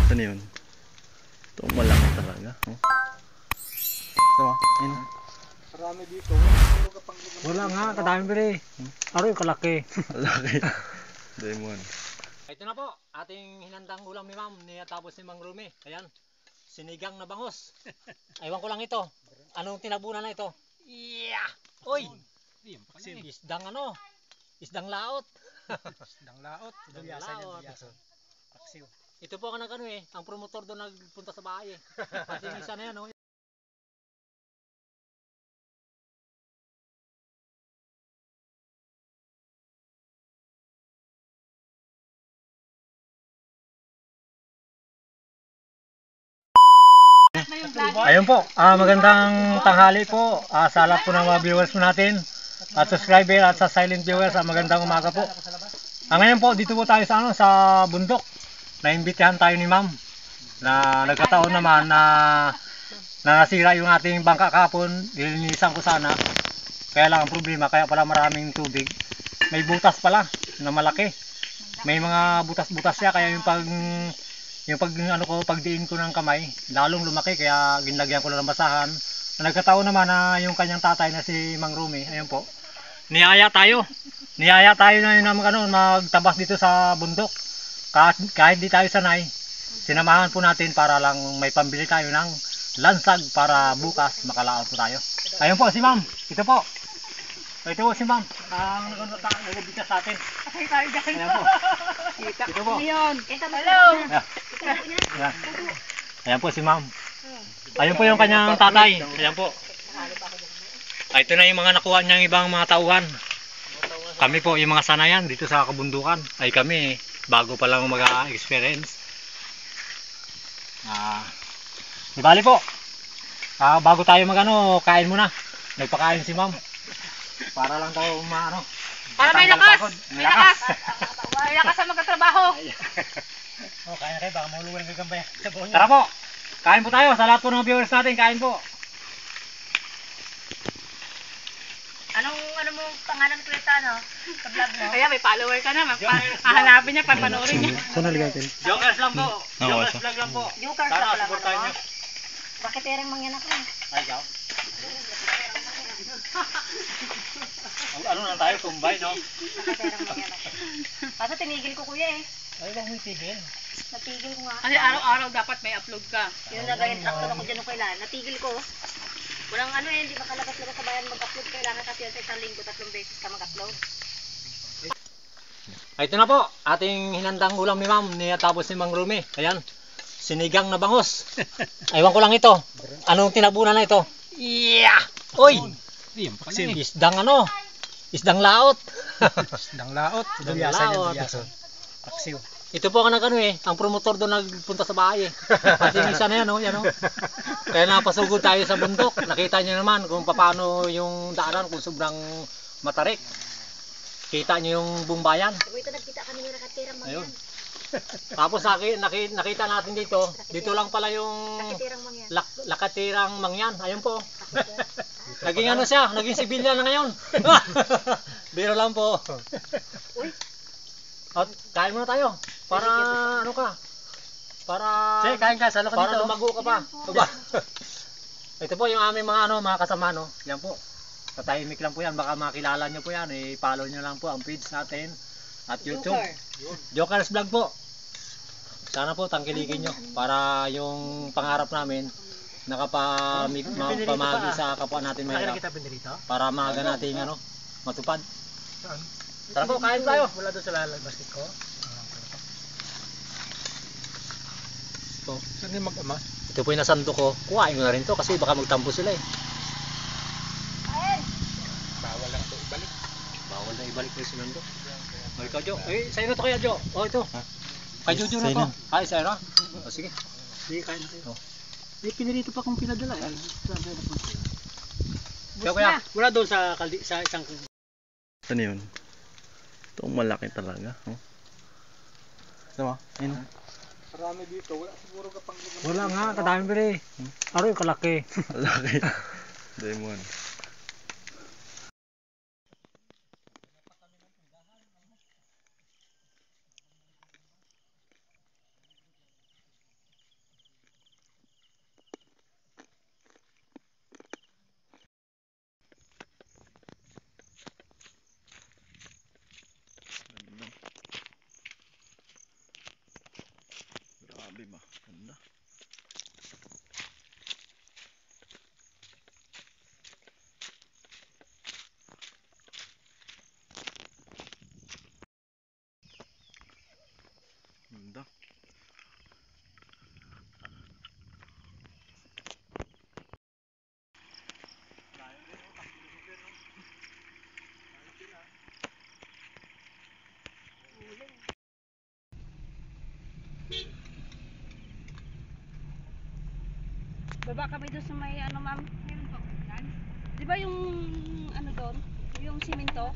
Ano yun? Ito malaki talaga. Oh. Ito ayun. Marami dito. Wala nga, kadami pala eh. Aroy, kalaki. Malaki. Demon. Ito na po, ating hinandang ulam ni ma'am, tapos ni Mang Rumi. Ayan, sinigang na bangus. Aywan ko lang ito. Anong tinabunan na ito? Yeah! Oy! Isdang ano? Isdang laot. Isdang laot. Isdang laot. Ito po ang nag-ano eh, ang promotor doon nagpunta sa bahay eh. Pati yung isa na yan, oh. Ayun po, magandang tanghali po sa lahat po ng mga viewers po natin at subscriber at sa silent viewers, magandang umaga po. Ngayon po, dito po tayo sa bundok. Naimbitahan tayo ni ma'am na nagkataon naman na nasira yung ating bangka kahapon. Nilinisan ko sana, kaya lang ang problema, kaya pala maraming tubig. May butas pala na malaki, may mga butas-butas siya, kaya pagdiin ko ng kamay, lalong lumaki, kaya ginlagyan ko lang ng basahan. Nagkataon naman na yung kanyang tatay na si Mang Rumi, ayun po, niyaya tayo na yun magtabas dito sa bundok. Kahit di tayo sanay, sinamahan po natin para lang may pambili tayo ng lansag para bukas makalaot po tayo. Ayun po si ma'am, ito po si ma'am, ang nagbitas sa atin. Ayan po. Ito po. Hello. Ayan po si ma'am. Ayun po yung kanyang tatay. Ayan po. Ito na yung mga nakuha niyang ibang mga tauhan. Kami po yung mga sanayan dito sa kabundukan. Ay kami bago pa lang mag-experience. Di bali po. Bago tayo kain muna. Nagpakain si ma'am. Para lang daw Para may lakas. May lakas. May lakas sa magtatrabaho. Kain na kayo, baka mauluan ng gagambay. Tara po. Kain po tayo sa lahat po ng viewers natin. Kain po. Ano mo pangalan ko ito, sa vlog mo? Kaya may follower ka na, hahanapin niya, papanoorin niya. Saan naligatin? Jokers lang po. Jokers vlog lang po. Jokers Sana lang supportahan pala. niyo. Bakit erang mangyan ako? Ay, ikaw. Ano na tayo, tumbay, no? Bakit erang mangyan ako? Kaso tinigil ko kuya eh. Ay, bang may tigil? Natigil ko nga. Kasi araw-araw dapat may upload ka. Yung nagayang traktor ako dyan nung kailan. Natigil ko. Walang hindi makalabas-labas sa bayan mag-upload. Kailangan kasi sa isang linggo, 3 beses ka mag-upload. Ito na po, ating hinandang ulam ni ma'am, tapos ni Mang Rumi. Ayan, sinigang na bangus. Aywan ko lang ito. Anong tinabunan na ito? Yeah! Oy! Isdang Isdang laot. Isdang laot. Isdang laot. Ito po ang ang promotor doon nagpunta sa bahay eh. Pati yung isa na yan, yan. Kaya napasugod tayo sa bundok. Nakita niyo naman kung paano yung daanan, kung sobrang matarik. Kita niyo yung buong bayan. Ito nagkita kami ng nakatirang mangyan. Ayun. Tapos nakita natin dito lang pala yung Nakatirang mangyan. Lakatirang mangyan. Ayun po. Naging siya, naging sibilyan na ngayon. Biro lang po. Uy. At kain muna tayo. Para Para Sige, kain ka, salo ka para dito. lumago ka pa. Diba? Ito po yung aming mga kasama Yan po. Tatahimik lang po yan, baka makilala nyo po yan. I-follow nyo lang po ang page natin at YouTube. Jokers Vlog po. Sana po tangkilikin nyo para yung pangarap namin nakapamagi sa kapwa natin mahirap. Para maaga natin matupad. Tara po, kain tayo. Wala doon sa lalagbasit ko. Ito. Saan yung mag-ama? Ito po yung nasando ko. Kuhain ko na rin to kasi baka magtampo sila eh. Bawal lang ito ibalik. Bawal na ibalik ko yung sinando. Ay, ikaw Jo. Sa'yo na to kaya Jo. Ito. Kay Jojo na to. Ay, sa'yo na. Sige. Sige, kain na kayo. Pinirito pa kung pinadala. Kaya, wala doon sa isang... Ano yun? Ito malaki talaga. Oh. Ito ayun. Marami dito, wala siguro kapang... Wala nga, kadami pala eh. Aroy, kalaki. Malaki. Demon. Grabe ba? Ganda. Ganda. Baba kami doon sa may ano ma'am. Meron pa yan? Di ba yung ano doon? Yung simento?